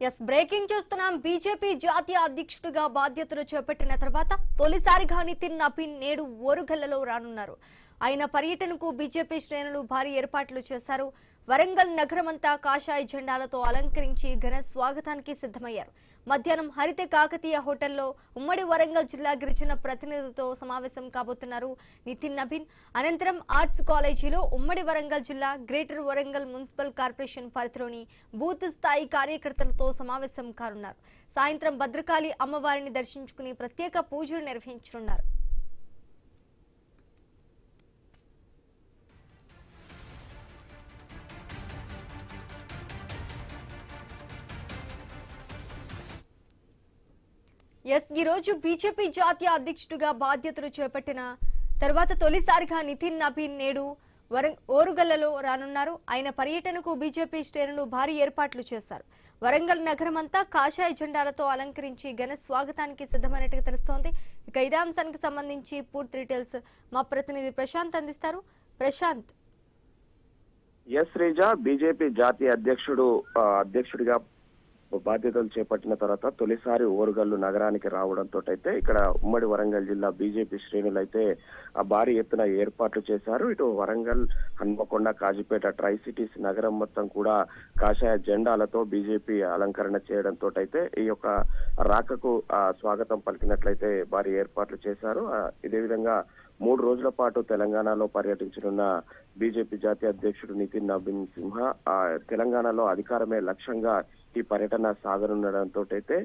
Yes breaking చూస్తున్నాం. BJP జాతీయ అధ్యక్షుడిగా బాధ్యతలు చేపట్టిన తర్వాత తొలిసారిగా నితిన్ నబీన్ నేడు ఓరుగల్లలో రానున్నారు. ఆయన పర్యటనకు బీజేపీ శ్రేణులు భారీ ఏర్పాట్లు చేశారు. వరంగల్ నగరమంతా కాషాయ జెండాలతో అలంకరించి ఘన స్వాగతానికి సిద్ధమయ్యారు. మధ్యాహ్నం హరిత కాకతీయ హోటల్లో ఉమ్మడి వరంగల్ జిల్లా గిరిజన ప్రతినిధులతో సమావేశం కాబోతున్నారు నితిన్ నబీన్. అనంతరం ఆర్ట్స్ కాలేజీలో ఉమ్మడి వరంగల్ జిల్లా గ్రేటర్ వరంగల్ మున్సిపల్ కార్పొరేషన్ పరిధిలోని బూత్ స్థాయి కార్యకర్తలతో సమావేశం కానున్నారు. సాయంత్రం భద్రకాళి అమ్మవారిని దర్శించుకుని ప్రత్యేక పూజలు నిర్వహించనున్నారు. ఈ రోజు బీజేపీ జాతీయ అధ్యక్షుడిగా బాధ్యతలు చేపట్టిన తర్వాత తొలిసారిగా నితిన్ నబీన్ నేడు ఓరుగల్లలో రానున్నారు. ఆయన పర్యటనకు బీజేపీ శ్రేణులు భారీ ఏర్పాట్లు చేశారు. వరంగల్ నగరమంతా కాషాయ జెండాలతో అలంకరించి ఘన స్వాగతానికి సిద్ధమైనట్టుగా తెలుస్తోంది. ఇక ఇదే అంశానికి సంబంధించి పూర్తి డీటెయిల్స్ మా ప్రతినిధి ప్రశాంత్ అందిస్తారు. ప్రశాంత్. శ్రీజ, బీజేపీ జాతీయ అధ్యక్షుడిగా బాధ్యతలు చేపట్టిన తర్వాత తొలిసారి ఓరుగల్లు నగరానికి రావడంతో అయితే ఇక్కడ ఉమ్మడి వరంగల్ జిల్లా బీజేపీ శ్రేణులు అయితే భారీ ఎత్తున ఏర్పాట్లు చేశారు. ఇటు వరంగల్, హన్మకొండ, కాజీపేట ట్రై సిటీస్ నగరం మొత్తం కూడా కాషాయ జెండాలతో బీజేపీ అలంకరణ చేయడంతో అయితే ఈ యొక్క రాకకు స్వాగతం పలికినట్లయితే భారీ ఏర్పాట్లు చేశారు. ఇదే విధంగా 3 రోజుల పాటు తెలంగాణలో పర్యటించనున్న బీజేపీ జాతీయ అధ్యక్షుడు నితిన్ నబీన్ సింహ తెలంగాణలో అధికారమే లక్ష్యంగా ఈ పర్యటన సాగనుండడంతో అయితే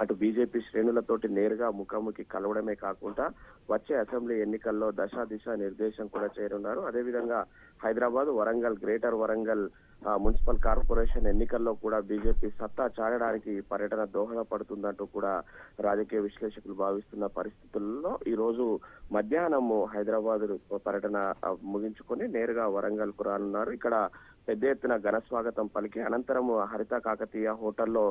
అటు బీజేపీ శ్రేణులతోటి నేరుగా ముఖాముఖి కలవడమే కాకుండా వచ్చే అసెంబ్లీ ఎన్నికల్లో దిశ నిర్దేశం కూడా చేయనున్నారు. అదేవిధంగా Hyderabad, Warangal, greater Warangal municipal corporation ఎన్నికల్లో కూడా బీజేపీ సత్తా చాటడానికి పర్యటన దోహదపడుతుందంటూ కూడా రాజకీయ విశ్లేషకులు భావిస్తున్న పరిస్థితుల్లో ఈ రోజు మధ్యాహ్నం హైదరాబాద్ పర్యటన ముగించుకొని నేరుగా వరంగల్ కు రానున్నారు. ఇక్కడ పెద్ద ఎత్తున ఘన స్వాగతం పలికి అనంతరం హరిత కాకతీయ హోటల్లో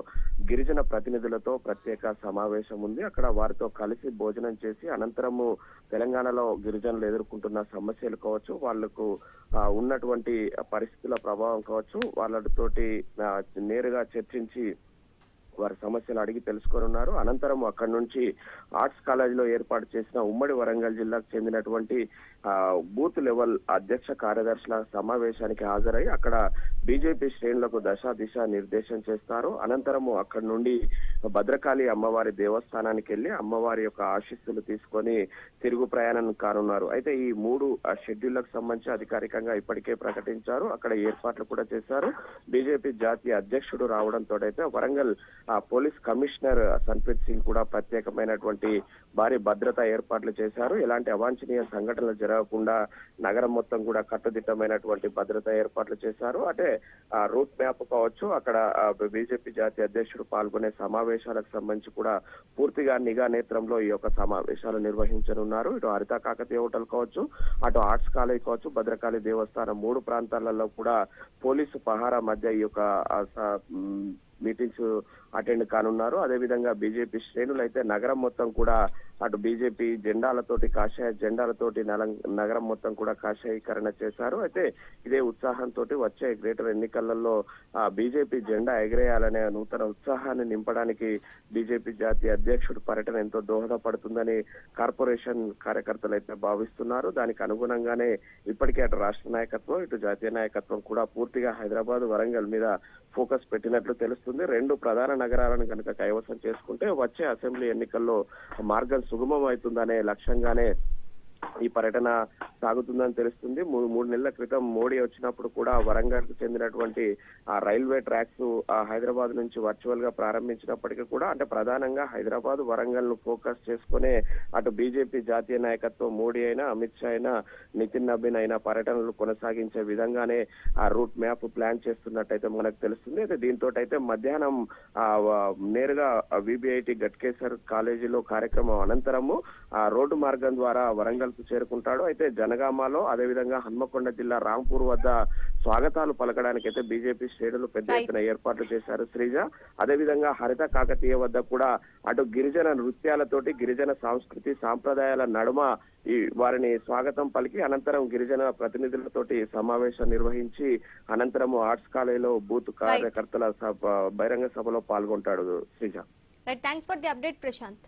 గిరిజన ప్రతినిధులతో ప్రత్యేక సమావేశం ఉంది. అక్కడ వారితో కలిసి భోజనం చేసి అనంతరము తెలంగాణలో గిరిజనులు ఎదుర్కొంటున్న సమస్యలు కావచ్చు, వాళ్లకు ఉన్నటువంటి పరిస్థితుల ప్రభావం కావచ్చు, వాళ్ళతోటి నేరుగా చర్చించి వారి సమస్యలు అడిగి తెలుసుకోనున్నారు. అనంతరం అక్కడి నుంచి ఆర్ట్స్ కాలేజీలో ఏర్పాటు చేసిన ఉమ్మడి వరంగల్ జిల్లాకు చెందినటువంటి బూత్ లెవెల్ అధ్యక్ష కార్యదర్శుల సమావేశానికి హాజరై అక్కడ బీజేపీ శ్రేణులకు దిశ నిర్దేశం చేస్తారు. అనంతరము అక్కడి నుండి భద్రకాళి అమ్మవారి దేవస్థానానికి వెళ్లి అమ్మవారి యొక్క ఆశీస్సులు తీసుకొని తిరుగు ప్రయాణం కానున్నారు. అయితే ఈ 3 షెడ్యూళ్లకు సంబంధించి అధికారికంగా ఇప్పటికే ప్రకటించారు. అక్కడ ఏర్పాట్లు కూడా చేశారు. బీజేపీ జాతీయ అధ్యక్షుడు రావడంతో అయితే వరంగల్ పోలీస్ కమిషనర్ సన్ప్రీత్ సింగ్ కూడా ప్రత్యేకమైనటువంటి భారీ భద్రతా ఏర్పాట్లు చేశారు. ఎలాంటి అవాంఛనీయ సంఘటనలు జరగకుండా నగరం మొత్తం కూడా కట్టుదిట్టమైనటువంటి భద్రతా ఏర్పాట్లు చేశారు. అంటే రూట్ మ్యాప్ కావచ్చు, అక్కడ బీజేపీ జాతీయ అధ్యక్షుడు పాల్గొనే సమావేశాలకు సంబంధించి కూడా పూర్తిగా నిఘా నేత్రంలో ఈ యొక్క సమావేశాలు నిర్వహించనున్నారు. ఇటు హరిత కాకతీయ హోటల్ కావచ్చు, అటు ఆర్ట్స్ కాలేజ్ కావచ్చు, భద్రకాళి దేవస్థానం 3 ప్రాంతాలలో కూడా పోలీసు పహారా మధ్య ఈ యొక్క మీటింగ్స్ అటెండ్ కానున్నారు. అదేవిధంగా బీజేపీ శ్రేణులు అయితే నగరం మొత్తం కూడా అటు బీజేపీ జెండాలతోటి కాషాయ జెండాలతోటి నగరం మొత్తం కూడా కాషాయీకరణ చేశారు. అయితే ఇదే ఉత్సాహంతో వచ్చే గ్రేటర్ ఎన్నికలలో బీజేపీ జెండా ఎగరేయాలనే నూతన ఉత్సాహాన్ని నింపడానికి బీజేపీ జాతీయ అధ్యక్షుడు పర్యటన ఎంతో దోహదపడుతుందని కార్పొరేషన్ కార్యకర్తలు అయితే భావిస్తున్నారు. దానికి అనుగుణంగానే ఇప్పటికే అటు రాష్ట్ర నాయకత్వం, ఇటు జాతీయ నాయకత్వం కూడా పూర్తిగా హైదరాబాద్, వరంగల్ మీద ఫోకస్ పెట్టినట్లు తెలుస్తుంది. 2 ప్రధాన నగరాలను కనుక కైవసం చేసుకుంటే వచ్చే అసెంబ్లీ ఎన్నికల్లో మార్గం సుగమం అవుతుందనే లక్ష్యంగానే ఈ పర్యటన సాగుతుందని తెలుస్తుంది. 3 నెలల క్రితం మోడీ వచ్చినప్పుడు కూడా వరంగల్ కు చెందినటువంటి రైల్వే ట్రాక్స్ హైదరాబాద్ నుంచి వర్చువల్ గా ప్రారంభించినప్పటికీ కూడా అంటే ప్రధానంగా హైదరాబాద్, వరంగల్ ను ఫోకస్ చేసుకునే అటు బీజేపీ జాతీయ నాయకత్వం మోడీ అయినా, అమిత్ షా అయినా, నితిన్ నబీన్ అయినా పర్యటనలు కొనసాగించే విధంగానే ఆ రూట్ మ్యాప్ ప్లాన్ చేస్తున్నట్టయితే మనకు తెలుస్తుంది. అయితే దీంతో అయితే మధ్యాహ్నం నేరుగా విబిఐటి గట్కేసర్ కాలేజీలో కార్యక్రమం అనంతరము రోడ్డు మార్గం ద్వారా వరంగల్ చేరుకుంటాడు. అయితే జనగామలో, అదేవిధంగా హన్మకొండ జిల్లా రాంపూర్ వద్ద స్వాగతాలు పలకడానికి అయితే బీజేపీ శ్రేణులు పెద్ద ఎత్తున ఏర్పాట్లు చేశారు శ్రీజ. అదేవిధంగా హరిత కాకతీయ వద్ద కూడా అటు గిరిజన నృత్యాలతోటి, గిరిజన సంస్కృతి సాంప్రదాయాల నడుమ ఈ వారిని స్వాగతం పలికి అనంతరం గిరిజన ప్రతినిధులతోటి సమావేశం నిర్వహించి అనంతరం ఆర్ట్స్ కాలేజీలో బూత్ కార్యకర్తల బహిరంగ సభలో పాల్గొంటాడు Sreeja. Right, thanks for the update Prashanth.